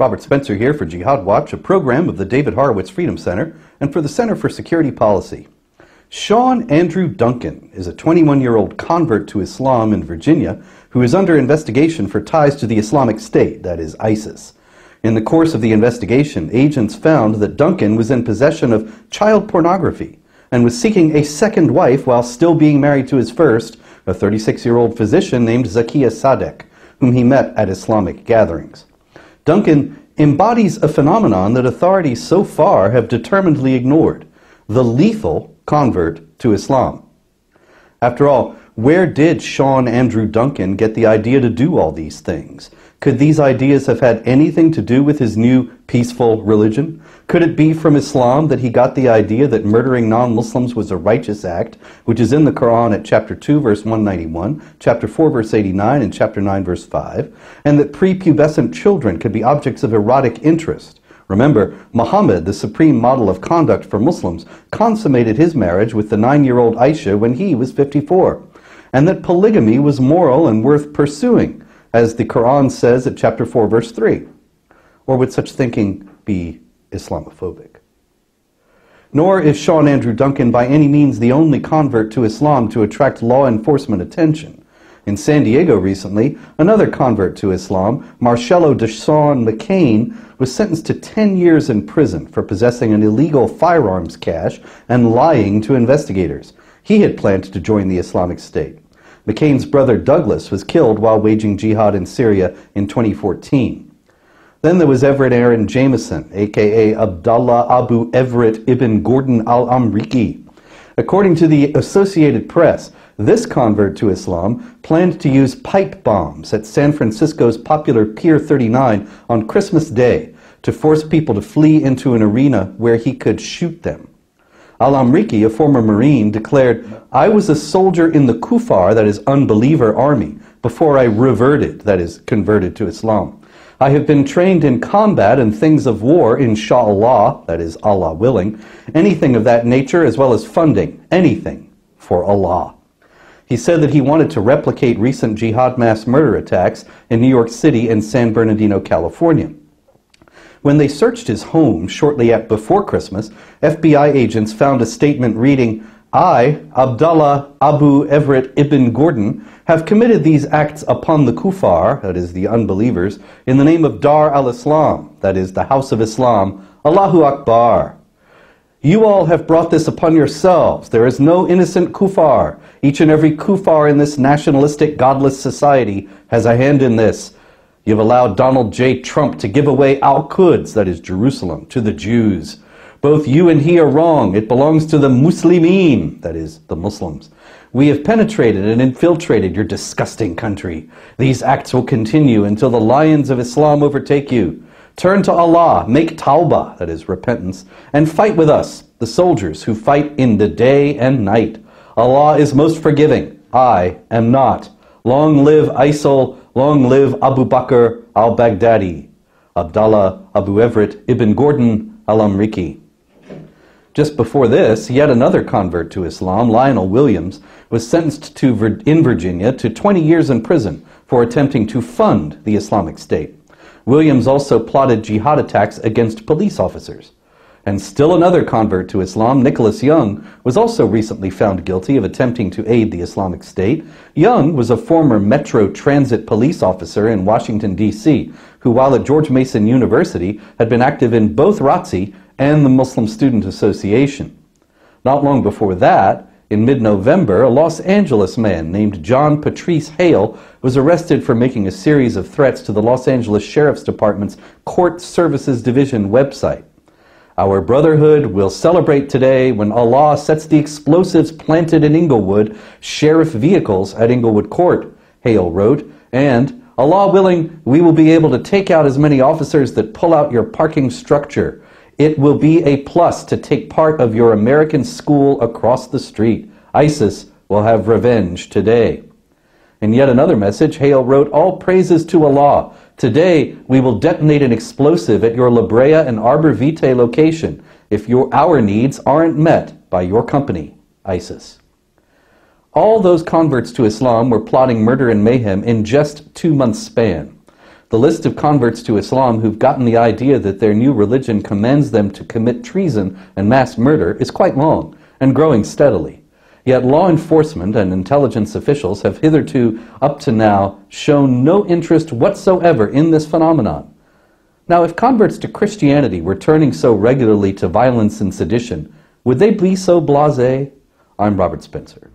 Robert Spencer here for Jihad Watch, a program of the David Horowitz Freedom Center and for the Center for Security Policy. Sean Andrew Duncan is a 21-year-old convert to Islam in Virginia who is under investigation for ties to the Islamic State, that is ISIS. In the course of the investigation, agents found that Duncan was in possession of child pornography and was seeking a second wife while still being married to his first, a 36-year-old physician named Zakiya Sadek, whom he met at Islamic gatherings. Duncan embodies a phenomenon that authorities so far have determinedly ignored: the lethal convert to Islam. After all, where did Sean Andrew Duncan get the idea to do all these things? Could these ideas have had anything to do with his new peaceful religion? Could it be from Islam that he got the idea that murdering non-Muslims was a righteous act, which is in the Quran at chapter 2, verse 191, chapter 4, verse 89, and chapter 9, verse 5, and that prepubescent children could be objects of erotic interest? Remember, Muhammad, the supreme model of conduct for Muslims, consummated his marriage with the 9-year-old Aisha when he was 54, and that polygamy was moral and worth pursuing, as the Quran says at chapter 4, verse 3. Or would such thinking be Islamophobic? Nor is Sean Andrew Duncan by any means the only convert to Islam to attract law enforcement attention. In San Diego recently, another convert to Islam, Marcello Deshawn McCain, was sentenced to 10 years in prison for possessing an illegal firearms cache and lying to investigators. He had planned to join the Islamic State. McCain's brother Douglas was killed while waging jihad in Syria in 2014. Then there was Everett Aaron Jameson, a.k.a. Abdullah Abu Everett ibn Gordon al-Amriki. According to the Associated Press, this convert to Islam planned to use pipe bombs at San Francisco's popular Pier 39 on Christmas Day to force people to flee into an arena where he could shoot them. Al-Amriki, a former Marine, declared, "I was a soldier in the Kufar, that is unbeliever army, before I reverted, that is converted to Islam. I have been trained in combat and things of war, inshallah, that is Allah willing, anything of that nature as well as funding, anything for Allah." He said that he wanted to replicate recent jihad mass murder attacks in New York City and San Bernardino, California. When they searched his home shortly before Christmas, FBI agents found a statement reading, "I, Abdullah Abu Everett ibn Gordon, have committed these acts upon the Kufar, that is the unbelievers, in the name of Dar al-Islam, that is the House of Islam, Allahu Akbar. You all have brought this upon yourselves. There is no innocent Kufar. Each and every Kufar in this nationalistic, godless society has a hand in this. You've allowed Donald J. Trump to give away Al-Quds, that is Jerusalem, to the Jews. Both you and he are wrong. It belongs to the Muslimin, that is the Muslims. We have penetrated and infiltrated your disgusting country. These acts will continue until the lions of Islam overtake you. Turn to Allah, make tawbah, that is repentance, and fight with us, the soldiers who fight in the day and night. Allah is most forgiving. I am not. Long live ISIL, long live Abu Bakr al-Baghdadi. Abdullah Abu Everett ibn Gordon al-Amriki. Just before this, yet another convert to Islam, Lionel Williams, was sentenced in Virginia to 20 years in prison for attempting to fund the Islamic State. Williams also plotted jihad attacks against police officers. And still another convert to Islam, Nicholas Young, was also recently found guilty of attempting to aid the Islamic State. Young was a former Metro Transit police officer in Washington, D.C., who while at George Mason University had been active in both ROTC and the Muslim Student Association. Not long before that, in mid-November, a Los Angeles man named John Patrice Hale was arrested for making a series of threats to the Los Angeles Sheriff's Department's Court Services Division website. Our brotherhood will celebrate today when Allah sets the explosives planted in Inglewood, sheriff vehicles at Inglewood Court, Hale wrote, and, Allah willing, we will be able to take out as many officers that pull out your parking structure. It will be a plus to take part of your American school across the street. ISIS will have revenge today. In yet another message, Hale wrote, all praises to Allah. Today, we will detonate an explosive at your La Brea and Arbor Vitae location if our needs aren't met by your company, ISIS. All those converts to Islam were plotting murder and mayhem in just 2 months' span. The list of converts to Islam who've gotten the idea that their new religion commands them to commit treason and mass murder is quite long and growing steadily. Yet law enforcement and intelligence officials have hitherto, up to now, shown no interest whatsoever in this phenomenon. Now, if converts to Christianity were turning so regularly to violence and sedition, would they be so blasé? I'm Robert Spencer.